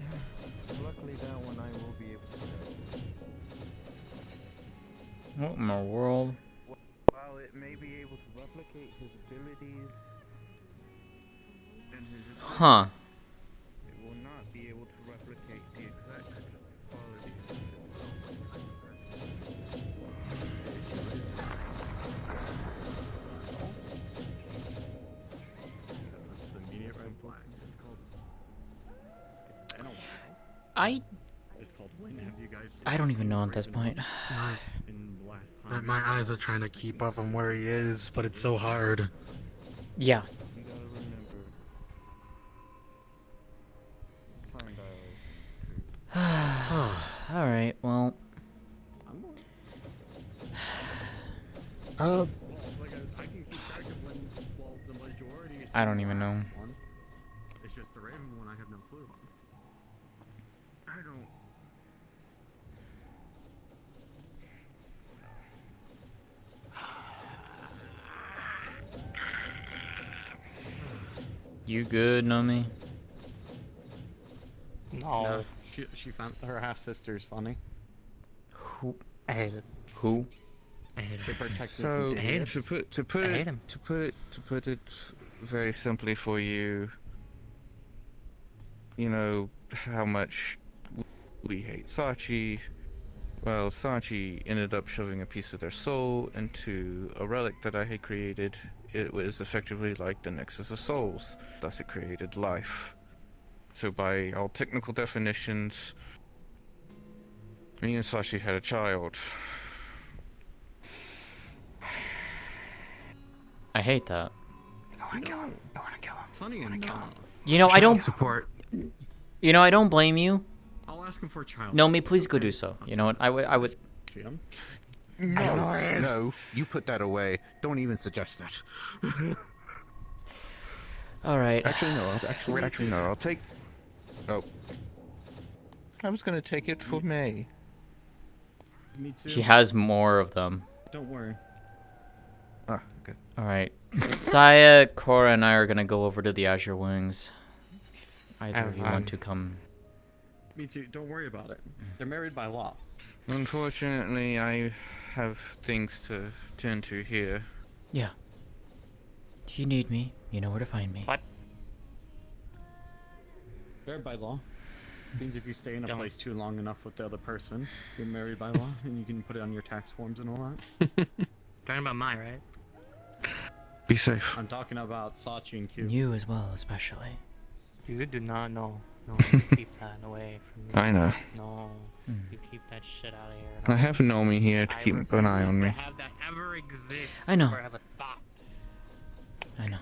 that one I will be able to. What in the world? While it may be able to replicate his abilities and his Huh. it will not be able to replicate the exact qualities. That's the immediate red flag. It's called. Been a while. It's called When Have You Guys? I don't even know at this point. In the last time. My eyes are trying to keep up on where he is, but it's so hard. Yeah. You gotta remember. Alright, well. I don't even know. It's just the Raven one I have no clue on. I don't. You good, Nomi? No. She found her half sister is funny. Who? I hate it. Who? I hate They it. protect So me from idiots. to put I hate him. it very simply for you, you know how much we hate Sachi. Well, Sachi ended up shoving a piece of their soul into a relic that I had created. It was effectively like the Nexus of Souls, thus it created life. So by all technical definitions, me and Sachi had a child. I hate that. I wanna kill him. Funny enough. You know, I don't support. You know, I don't blame you. I'll ask him for a child. No, me, please go do so. You know what? I would. See him? No, you put that away. Don't even suggest that. All right. Actually, no. Actually, no. I'll take. Oh. I was gonna take it for May. Me too. She has more of them. Don't worry. Ah, good. All right. Saya, Cora, and I are gonna go over to the Azure Wings. If either of you want to come. Me too. Don't worry about it. They're married by law. Unfortunately, I have things to tend to here. Yeah. If you need me, you know where to find me. What? Married by law means if you stay in a place too long enough with the other person, you're married by law, and you can put it on your tax forms and all that. Talking about mine, right? Be safe. I'm talking about Sachi and Q. You as well, especially. You do not know. No, you keep that away from me. I know. No, you keep that shit out of here. I have Nomi here to keep an eye on me. Have that ever exist? I know. Or have a thought. I know.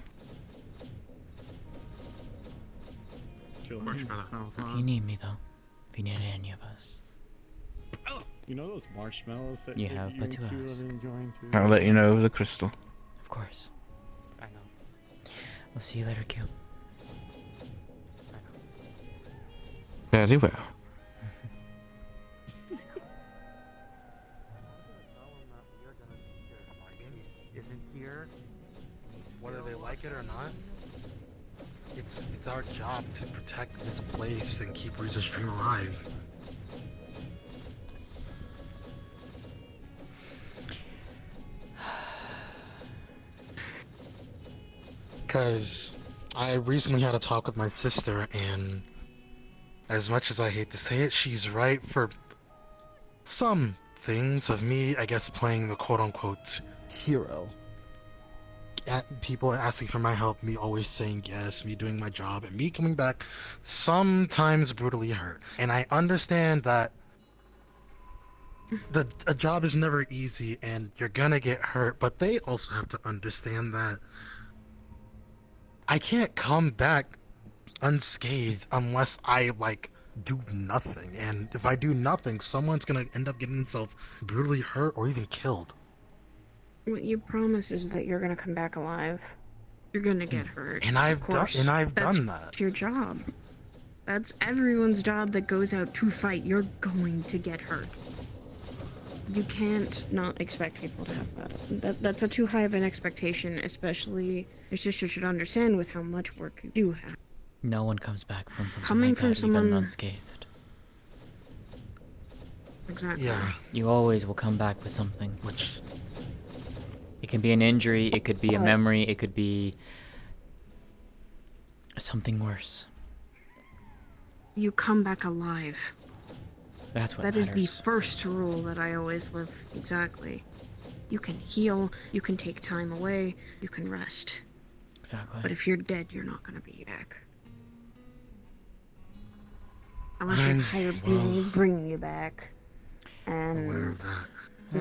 If you need me, though. If you need any of us. You know those marshmallows that You have but to and Q ask. are enjoying too? I'll let you know of the crystal. Of course. I know. We'll see you later, Q. Very well. Isn't here. Whether they like it or not, it's our job to protect this place and keep Riza's dream alive. Because I recently had a talk with my sister, and as much as I hate to say it, she's right for some things of me, I guess, playing the quote-unquote hero. People asking for my help, me always saying yes, me doing my job, and me coming back sometimes brutally hurt. And I understand that a job is never easy and you're gonna get hurt, but they also have to understand that I can't come back unscathed unless I, do nothing. And if I do nothing, someone's gonna end up getting themselves brutally hurt or even killed. What you promise is that you're gonna come back alive. You're gonna get hurt. And I've of course. done that. That's your job. That's everyone's job that goes out to fight. You're going to get hurt. You can't not expect people to have that. That's a too high of an expectation, especially your sister should understand with how much work you do have. No one comes back from something Coming like from that, someone- even unscathed. Exactly. Yeah. You always will come back with something. Which... It can be an injury, it could be a memory, it could be... something worse. You come back alive. That's what That matters. is the first rule that I always live. Exactly. You can heal, you can take time away, you can rest. Exactly. But if you're dead, you're not gonna be back. Unless I'm- your higher being bring you back. And Aware of that.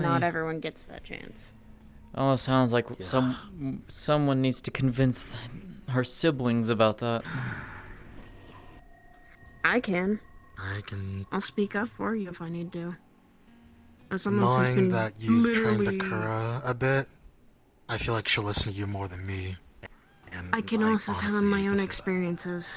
not everyone gets that chance. Oh, sounds like someone needs to convince her siblings about that. I can. I can. I'll speak up for you if I need to. As someone who's Knowing been that you've trained literally... Akura a bit, I feel like she'll listen to you more than me. And I can also tell him my own experiences.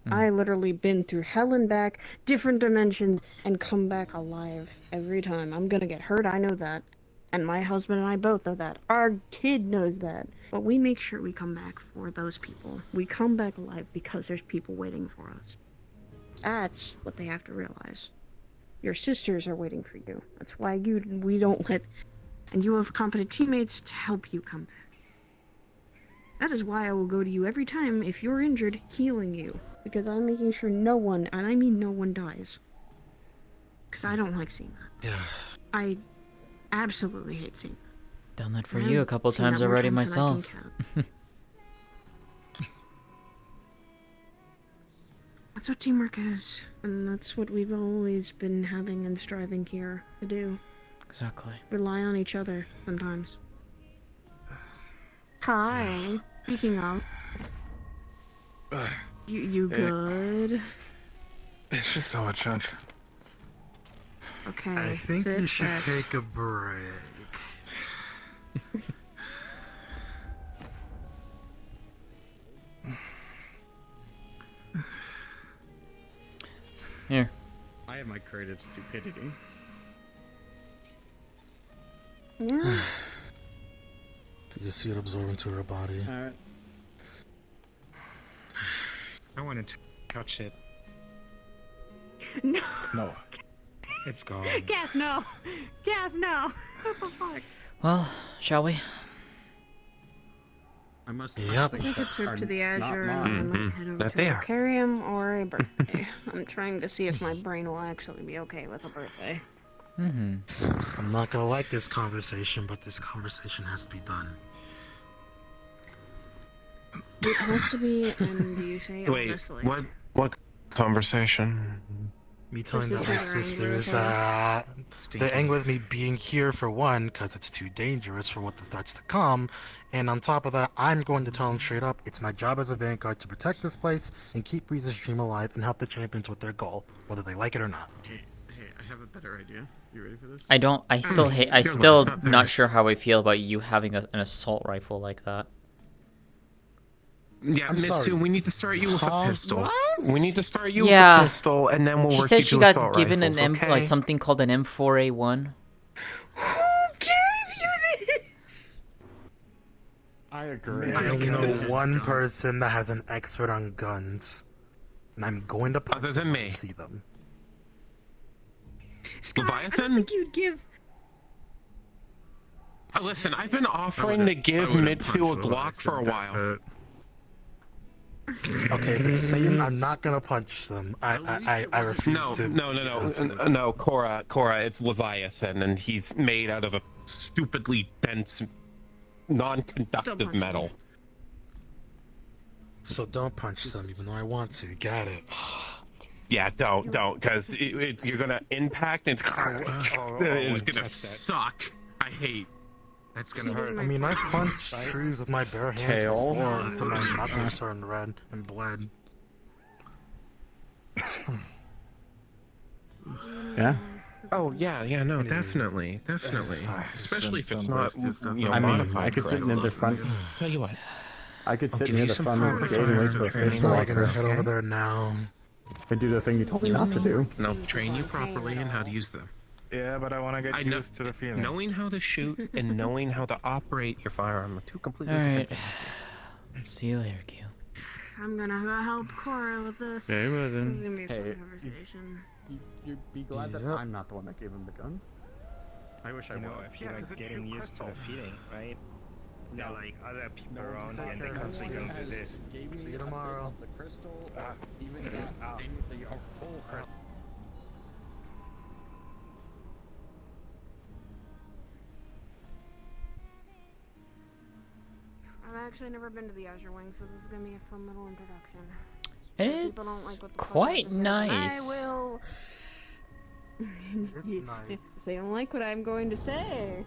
I literally been through hell and back, different dimensions, and come back alive every time. I'm gonna get hurt, I know that. And my husband and I both know that. Our kid knows that. But we make sure we come back for those people. We come back alive because there's people waiting for us. That's what they have to realize. Your sisters are waiting for you. That's why we don't let... And you have competent teammates to help you come back. That is why I will go to you every time if you're injured, healing you. because I'm making sure no one, and I mean no one, dies. Because I don't like seeing that. Yeah. I absolutely hate seeing that. Done that for And you a I've couple seen that times more already times than I can myself. count. That's what teamwork is, and that's what we've always been having and striving here to do. Exactly. Rely on each other sometimes. Hi. Speaking of, you good? It's just so much fun. Okay. I think sit you should rest. take a break. Here. I have my creative stupidity. Yeah. Did you see it absorb into her body? Alright. I want to touch it. No. No. It's gone. Gas, no. Gas, no. What the fuck? Well, shall we? I must Yep. Take a trip to the Azure and I might head over That to they are. Arcarium or a birthday. I'm trying to see if my brain will actually be okay with a birthday. I'm not gonna like this conversation, but this conversation has to be done. It has to be, and you say Wait, honestly. what conversation? Me telling Your my sisters are angry sisters with her. that they're angry with me being here for one, because it's too dangerous for what the threats to come, and on top of that, I'm going to tell them straight up, it's my job as a Vanguard to protect this place and keep Reese's dream alive and help the champions with their goal, whether they like it or not. Hey, I have a better idea. You ready for this? I still hate. I still not sure how I feel about you having an assault rifle like that. Yeah, I'm Mitsu, sorry. we need to start you with a pistol. What? We need to start you Yeah. with a pistol, and then we'll She work said you she to got assault given rifles, an okay? like something called an M4A1. I agree. I only know one person that has an expert on guns, and I'm going to punch Other than them me. when I see them. Sky, I don't Leviathan? think you'd give. Listen, I've been offering to give Mitsu a Glock for a while. Okay, if it's Satan, I'm not gonna punch them. I refuse to. No, Cora, it's Leviathan, and he's made out of a stupidly dense, non-conductive metal. So don't punch them, even though I want to. Got it. Yeah, don't, because you're gonna impact and it's gonna suck. I hate. That's gonna hurt. I mean, I've punched trees with my bare hands Tail. before until my knuckles turned red and bled. Yeah. Oh yeah, no, definitely. Especially if it's not, I mean, modified. I could sit near the front. Tell you what. I could sit give near you the some front of the gate and wait for a fish to I'm walk gonna through. head over there now. And do the thing you told me not to do. No, train you properly in how to use them. Yeah, but I want to get used to the feeling. Knowing how to shoot and knowing how to operate your firearm are two completely different things. See you later, Q. I'm gonna go help Cora with this. Yeah, well This then. is gonna be a Hey, fun conversation. You'd be glad that I'm not the one that gave him the gun. I wish I You know, was. I feel like getting used to the feeling, right? There are like other people around here and they constantly go through this. See you tomorrow. The crystal, even the whole crystal. I've actually never been to the Azure Wing, so this is gonna be a fun little introduction. If people don't It's like what the fuck I quite have to say, nice. I will. If they don't like what I'm going to say,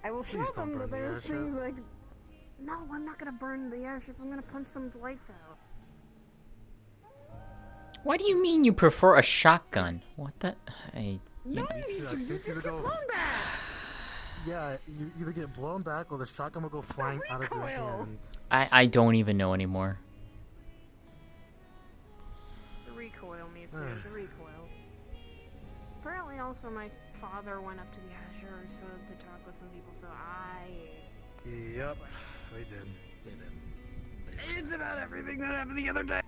I will show Please don't them that burn the there's airship. things like. No, I'm not gonna burn the airship. I'm gonna punch some lights out. What do you mean you prefer a shotgun? What the? No, you just get blown back. Yeah, you either get blown back or the shotgun will go flying out of your hands. I don't even know anymore. The recoil, me too. The recoil. Apparently, also my father went up to the Azure so to talk with some people. So Yep, they did. It's about everything that happened the other day.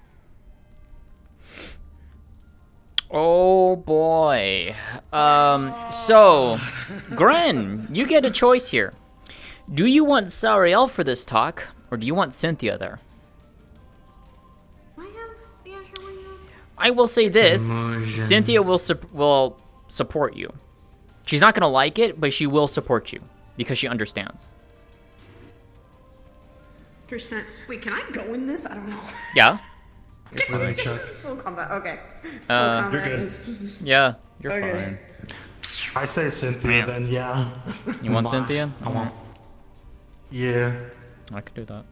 Oh boy. So, Gren, you get a choice here. Do you want Sariel for this talk, or do you want Cynthia there? I have I will say this: Cynthia will support you. She's not gonna like it, but she will support you because she understands. Understand? Wait, can I go in this? I don't know. Yeah. Let me check. Full combat. Okay. You're good. Yeah, you're Okay. fine. I say Cynthia, then yeah. You want Cynthia? I want. Yeah. I could do that.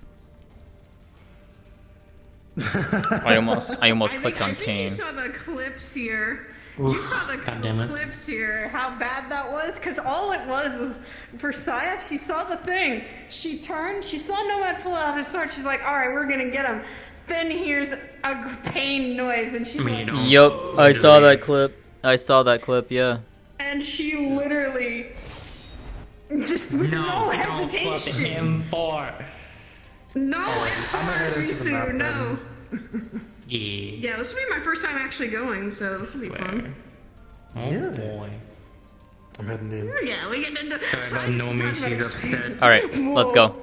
I almost clicked on I think Kane. you saw the clips here. Oof, You saw the goddammit. clips here. How bad that was? Because all it was for Saya. She saw the thing. She turned. She saw Nomad pull out his sword. She's like, "All right, we're gonna get him." Then hears a pain noise, and she's like, Yup, I saw that clip. I saw that clip. Yeah. and she literally just with no hesitation. him for. No, I'm gonna head me into the too. map No. Yeah. Yeah, this will be my first time actually going, so this will be fun. Oh boy. I'm heading in. Yeah, we get into. She's upset. All right, let's go.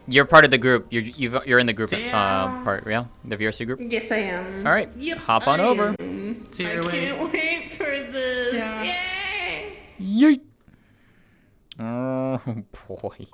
You're part of the group. You're in the group part, yeah? The VRC group. Yes, I am. All right, Yep, hop on I over. am. See I your way. can't wait for this. Yeah. Yay! Yeet. Oh boy.